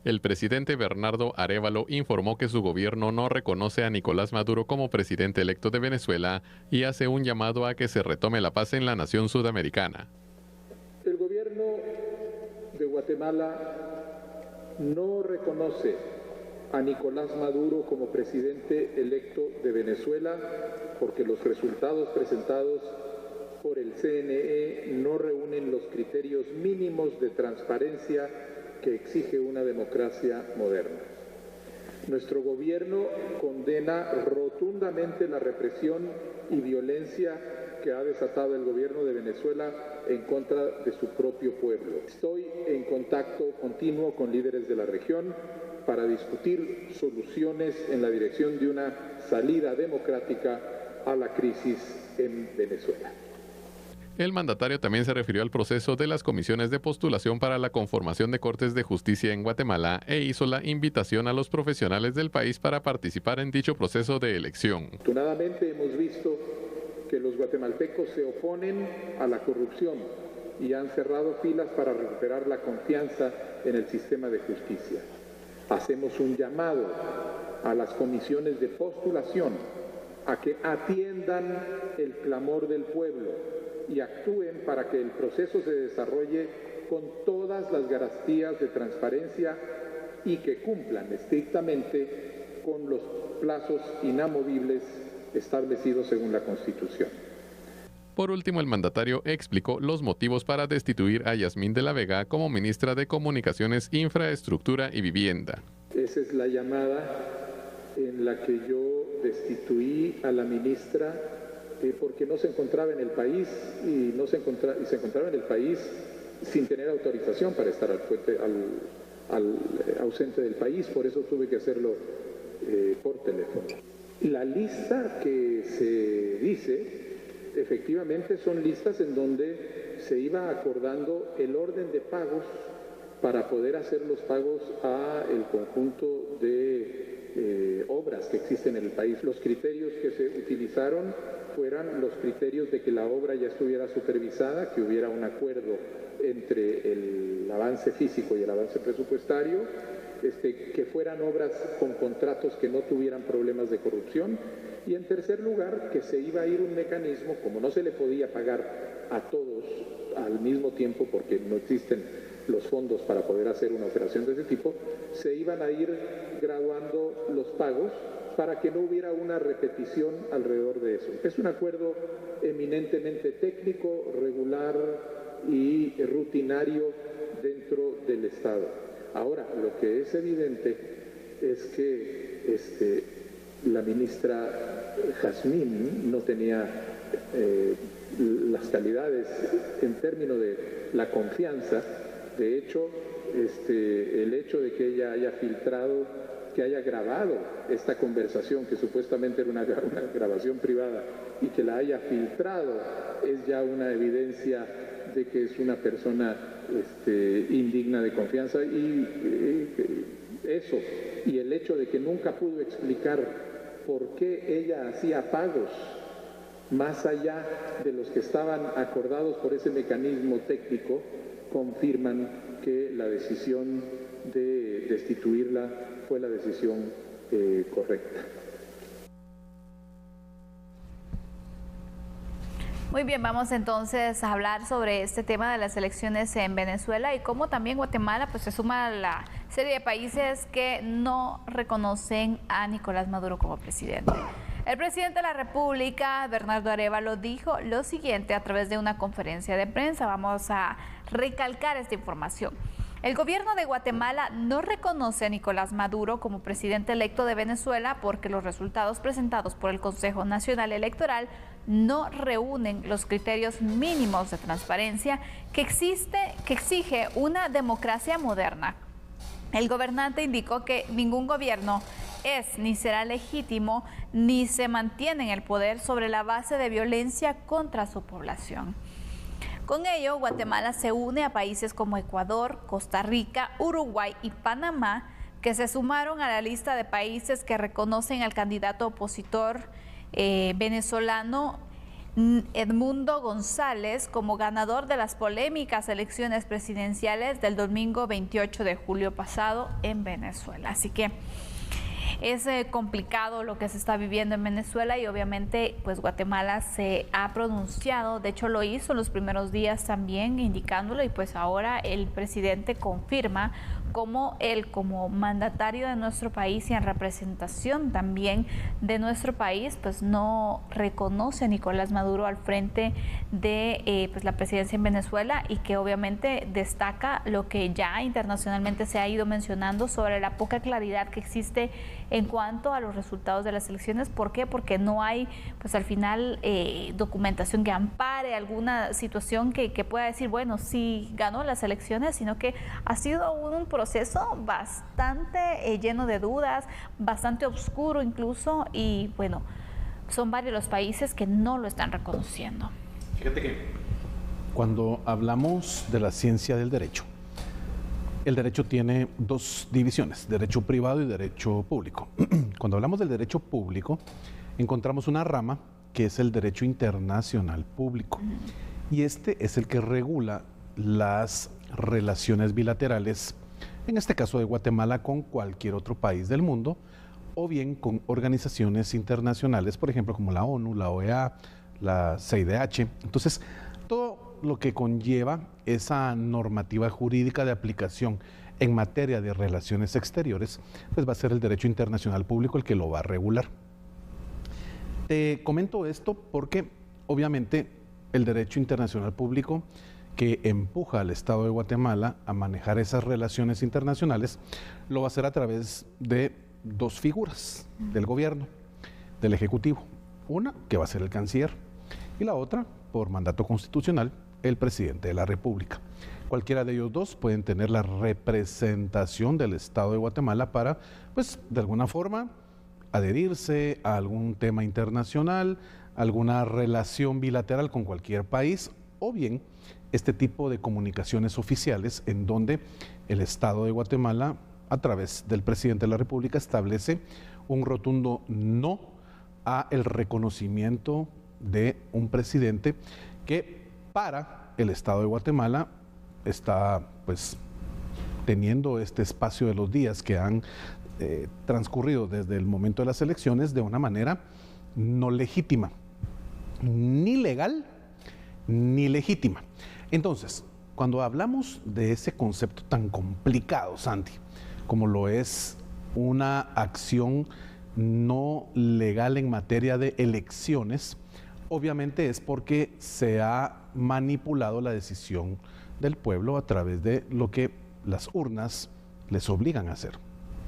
El presidente Bernardo Arévalo informó que su gobierno no reconoce a Nicolás Maduro como presidente electo de Venezuela y hace un llamado a que se retome la paz en la nación sudamericana. El gobierno de Guatemala no reconoce a Nicolás Maduro como presidente electo de Venezuela porque los resultados presentados por el CNE no reúnen los criterios mínimos de transparencia que exige una democracia moderna. Nuestro gobierno condena rotundamente la represión y violencia que ha desatado el gobierno de Venezuela en contra de su propio pueblo. Estoy en contacto continuo con líderes de la región para discutir soluciones en la dirección de una salida democrática a la crisis en Venezuela. El mandatario también se refirió al proceso de las comisiones de postulación para la conformación de cortes de justicia en Guatemala e hizo la invitación a los profesionales del país para participar en dicho proceso de elección. Afortunadamente hemos visto que los guatemaltecos se oponen a la corrupción y han cerrado filas para recuperar la confianza en el sistema de justicia. Hacemos un llamado a las comisiones de postulación a que atiendan el clamor del pueblo y actúen para que el proceso se desarrolle con todas las garantías de transparencia y que cumplan estrictamente con los plazos inamovibles establecidos según la Constitución. Por último, el mandatario explicó los motivos para destituir a Yasmín de la Vega como ministra de Comunicaciones, Infraestructura y Vivienda. Esa es la llamada en la que yo destituí a la ministra porque no se encontraba en el país y se encontraba en el país sin tener autorización para estar ausente del país, por eso tuve que hacerlo por teléfono. La lista que se dice, efectivamente son listas en donde se iba acordando el orden de pagos para poder hacer los pagos a el conjunto de obras que existen en el país. Los criterios que se utilizaron fueran los criterios de que la obra ya estuviera supervisada, que hubiera un acuerdo entre el avance físico y el avance presupuestario, que fueran obras con contratos que no tuvieran problemas de corrupción y en tercer lugar que se iba a ir un mecanismo, como no se le podía pagar a todos al mismo tiempo porque no existen los fondos para poder hacer una operación de ese tipo, se iban a ir graduando los pagos para que no hubiera una repetición alrededor de eso. Es un acuerdo eminentemente técnico, regular y rutinario dentro del Estado. Ahora, lo que es evidente es que la ministra Yasmín no tenía las calidades en términos de la confianza. De hecho, el hecho de que ella haya filtrado, que haya grabado esta conversación, que supuestamente era una grabación privada, y que la haya filtrado, es ya una evidencia de que es una persona indigna de confianza. Y eso, y el hecho de que nunca pudo explicar por qué ella hacía pagos más allá de los que estaban acordados por ese mecanismo técnico, confirman que la decisión de destituirla fue la decisión correcta. Muy bien, vamos entonces a hablar sobre este tema de las elecciones en Venezuela y cómo también Guatemala pues se suma a la serie de países que no reconocen a Nicolás Maduro como presidente. El presidente de la República, Bernardo Arévalo, dijo lo siguiente a través de una conferencia de prensa. Vamos a recalcar esta información. El gobierno de Guatemala no reconoce a Nicolás Maduro como presidente electo de Venezuela porque los resultados presentados por el Consejo Nacional Electoral no reúnen los criterios mínimos de transparencia que exige una democracia moderna. El gobernante indicó que ningún gobierno es ni será legítimo ni se mantiene en el poder sobre la base de violencia contra su población. Con ello, Guatemala se une a países como Ecuador, Costa Rica, Uruguay y Panamá, que se sumaron a la lista de países que reconocen al candidato opositor venezolano Edmundo González como ganador de las polémicas elecciones presidenciales del domingo 28 de julio pasado en Venezuela. Así que es complicado lo que se está viviendo en Venezuela y obviamente pues Guatemala se ha pronunciado, de hecho lo hizo en los primeros días también indicándolo, y pues ahora el presidente confirma como él, como mandatario de nuestro país y en representación también de nuestro país, pues no reconoce a Nicolás Maduro al frente de pues la presidencia en Venezuela, y que obviamente destaca lo que ya internacionalmente se ha ido mencionando sobre la poca claridad que existe en cuanto a los resultados de las elecciones. ¿Por qué? Porque no hay pues al final documentación que ampare alguna situación que pueda decir, bueno, sí ganó las elecciones, sino que ha sido un proceso bastante lleno de dudas, bastante oscuro incluso, y bueno, son varios los países que no lo están reconociendo. Fíjate que cuando hablamos de la ciencia del derecho, el derecho tiene dos divisiones, derecho privado y derecho público. Cuando hablamos del derecho público, encontramos una rama que es el derecho internacional público, y este es el que regula las relaciones bilaterales, en este caso de Guatemala, con cualquier otro país del mundo, o bien con organizaciones internacionales, por ejemplo, como la ONU, la OEA, la CIDH. Entonces, todo lo que conlleva esa normativa jurídica de aplicación en materia de relaciones exteriores, pues va a ser el derecho internacional público el que lo va a regular. Te comento esto porque, obviamente, el derecho internacional público que empuja al Estado de Guatemala a manejar esas relaciones internacionales, lo va a hacer a través de dos figuras del gobierno, del Ejecutivo. Una, que va a ser el canciller, y la otra, por mandato constitucional, el presidente de la República. Cualquiera de ellos dos pueden tener la representación del Estado de Guatemala para, pues, de alguna forma, adherirse a algún tema internacional, alguna relación bilateral con cualquier país, o bien este tipo de comunicaciones oficiales en donde el Estado de Guatemala, a través del presidente de la República, establece un rotundo no a el reconocimiento de un presidente que para el Estado de Guatemala está pues teniendo este espacio de los días que han transcurrido desde el momento de las elecciones de una manera no legítima, ni legal ni legítima. Entonces, cuando hablamos de ese concepto tan complicado, Santi, como lo es una acción no legal en materia de elecciones, obviamente es porque se ha manipulado la decisión del pueblo a través de lo que las urnas les obligan a hacer.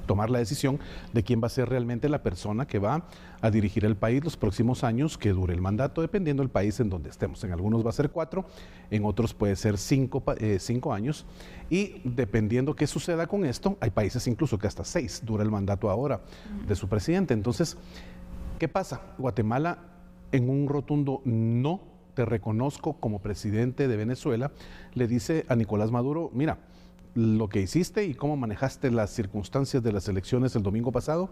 Tomar la decisión de quién va a ser realmente la persona que va a dirigir el país los próximos años que dure el mandato, dependiendo del país en donde estemos. En algunos va a ser 4, en otros puede ser 5 años, y dependiendo qué suceda con esto, hay países incluso que hasta 6 dura el mandato ahora de su presidente. Entonces, ¿qué pasa? Guatemala, en un rotundo no te reconozco como presidente de Venezuela, le dice a Nicolás Maduro, mira, lo que hiciste y cómo manejaste las circunstancias de las elecciones el domingo pasado,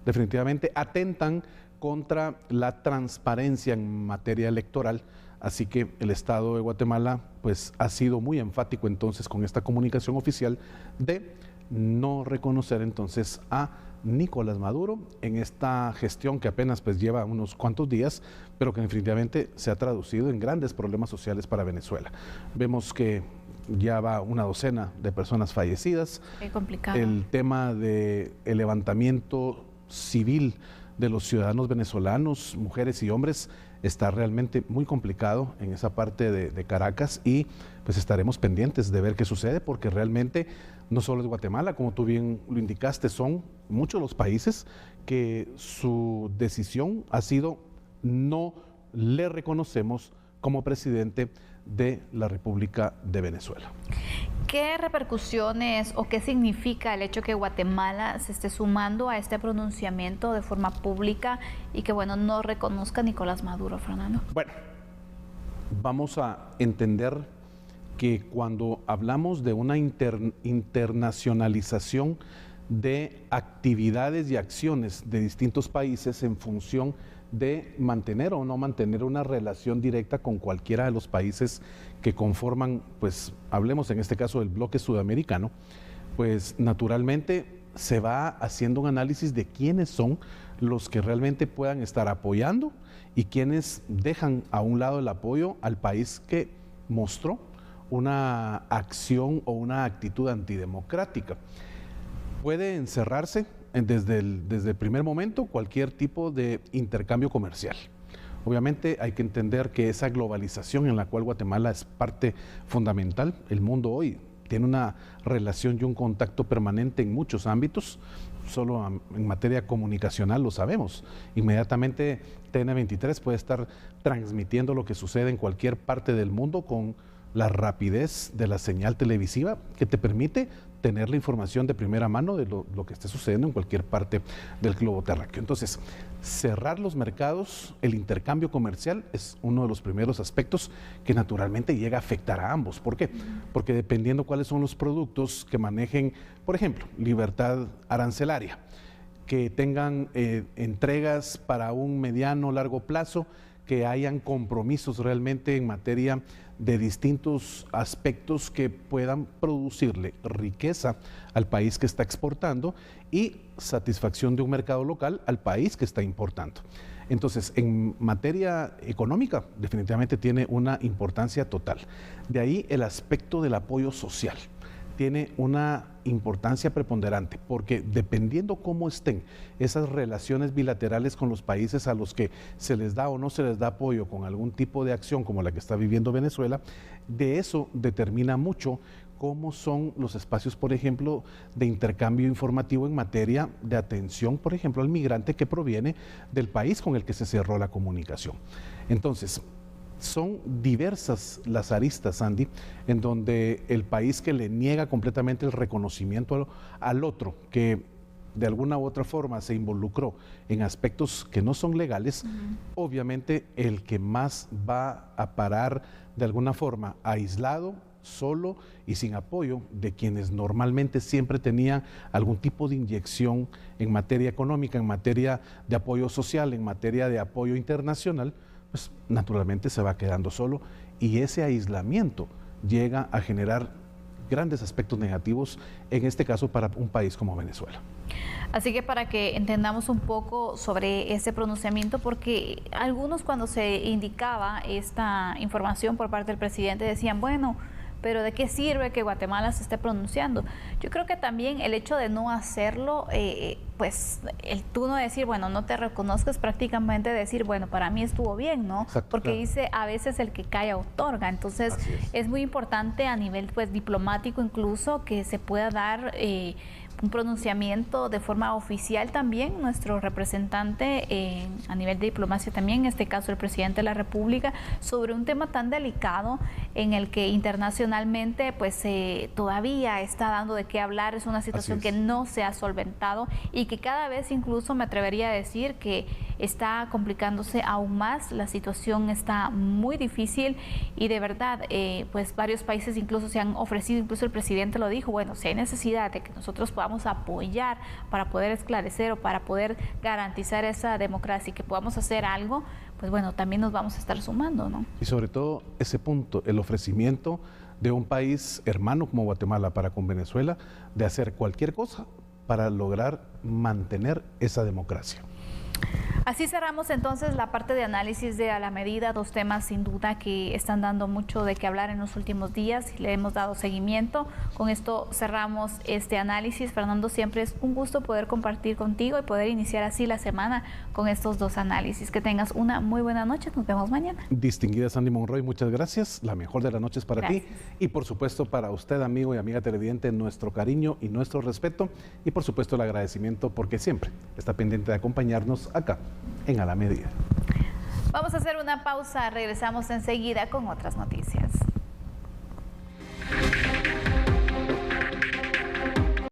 definitivamente atentan contra la transparencia en materia electoral. Así que el Estado de Guatemala pues ha sido muy enfático entonces con esta comunicación oficial de no reconocer entonces a Nicolás Maduro en esta gestión que apenas pues lleva unos cuantos días, pero que definitivamente se ha traducido en grandes problemas sociales para Venezuela. Vemos que ya va una docena de personas fallecidas. Qué complicado. El tema del levantamiento civil de los ciudadanos venezolanos, mujeres y hombres, está realmente muy complicado en esa parte de Caracas, y pues estaremos pendientes de ver qué sucede, porque realmente no solo es Guatemala, como tú bien lo indicaste, son muchos los países que su decisión ha sido no le reconocemos como presidente de la República de Venezuela. ¿Qué repercusiones o qué significa el hecho que Guatemala se esté sumando a este pronunciamiento de forma pública y que, bueno, no reconozca a Nicolás Maduro, Fernando? Bueno, vamos a entender que cuando hablamos de una internacionalización de actividades y acciones de distintos países en función de mantener o no mantener una relación directa con cualquiera de los países que conforman, pues hablemos en este caso del bloque sudamericano, pues naturalmente se va haciendo un análisis de quiénes son los que realmente puedan estar apoyando y quienes dejan a un lado el apoyo al país que mostró una acción o una actitud antidemocrática. Puede encerrarse desde el primer momento cualquier tipo de intercambio comercial. Obviamente hay que entender que esa globalización en la cual Guatemala es parte fundamental, el mundo hoy tiene una relación y un contacto permanente en muchos ámbitos, solo en materia comunicacional lo sabemos. Inmediatamente TN23 puede estar transmitiendo lo que sucede en cualquier parte del mundo con la rapidez de la señal televisiva que te permite tener la información de primera mano de lo que esté sucediendo en cualquier parte del globo terráqueo. Entonces, cerrar los mercados, el intercambio comercial es uno de los primeros aspectos que naturalmente llega a afectar a ambos. ¿Por qué? Porque dependiendo cuáles son los productos que manejen, por ejemplo, libertad arancelaria, que tengan entregas para un mediano o largo plazo, que hayan compromisos realmente en materia de distintos aspectos que puedan producirle riqueza al país que está exportando y satisfacción de un mercado local al país que está importando. Entonces, en materia económica, definitivamente tiene una importancia total. De ahí el aspecto del apoyo social tiene una importancia preponderante, porque dependiendo cómo estén esas relaciones bilaterales con los países a los que se les da o no se les da apoyo con algún tipo de acción como la que está viviendo Venezuela, de eso determina mucho cómo son los espacios, por ejemplo, de intercambio informativo en materia de atención, por ejemplo, al migrante que proviene del país con el que se cerró la comunicación. Entonces, son diversas las aristas, Andy, en donde el país que le niega completamente el reconocimiento al otro, que de alguna u otra forma se involucró en aspectos que no son legales, obviamente el que más va a parar de alguna forma aislado, solo y sin apoyo de quienes normalmente siempre tenían algún tipo de inyección en materia económica, en materia de apoyo social, en materia de apoyo internacional, pues naturalmente se va quedando solo y ese aislamiento llega a generar grandes aspectos negativos, en este caso para un país como Venezuela. Así que para que entendamos un poco sobre ese pronunciamiento, porque algunos cuando se indicaba esta información por parte del presidente decían, bueno, pero ¿de qué sirve que Guatemala se esté pronunciando? Yo creo que también el hecho de no hacerlo, pues el tú no decir, bueno, no te reconozco, es prácticamente decir, bueno, para mí estuvo bien, ¿no? Exacto, porque claro. dice, a veces el que calla otorga. Entonces es muy importante a nivel pues diplomático incluso que se pueda dar un pronunciamiento de forma oficial también, nuestro representante a nivel de diplomacia también, en este caso el presidente de la República, sobre un tema tan delicado en el que internacionalmente pues todavía está dando de qué hablar, es una situación que no se ha solventado y que cada vez incluso me atrevería a decir que está complicándose aún más, la situación está muy difícil y de verdad pues varios países incluso se han ofrecido, incluso el presidente lo dijo, bueno, si hay necesidad de que nosotros podamos apoyar para poder esclarecer o para poder garantizar esa democracia y que podamos hacer algo, pues bueno, también nos vamos a estar sumando, ¿no? Y sobre todo ese punto, el ofrecimiento de un país hermano como Guatemala para con Venezuela, de hacer cualquier cosa para lograr mantener esa democracia. Así cerramos entonces la parte de análisis de A la Medida, dos temas sin duda que están dando mucho de qué hablar en los últimos días y le hemos dado seguimiento. Con esto cerramos este análisis. Fernando, siempre es un gusto poder compartir contigo y poder iniciar así la semana con estos dos análisis. Que tengas una muy buena noche, nos vemos mañana. Distinguida Sandy Monroy, muchas gracias. La mejor de las noches para ti y por supuesto para usted, amigo y amiga televidente, nuestro cariño y nuestro respeto y por supuesto el agradecimiento porque siempre está pendiente de acompañarnos acá en A la Medida. Vamos a hacer una pausa, regresamos enseguida con otras noticias.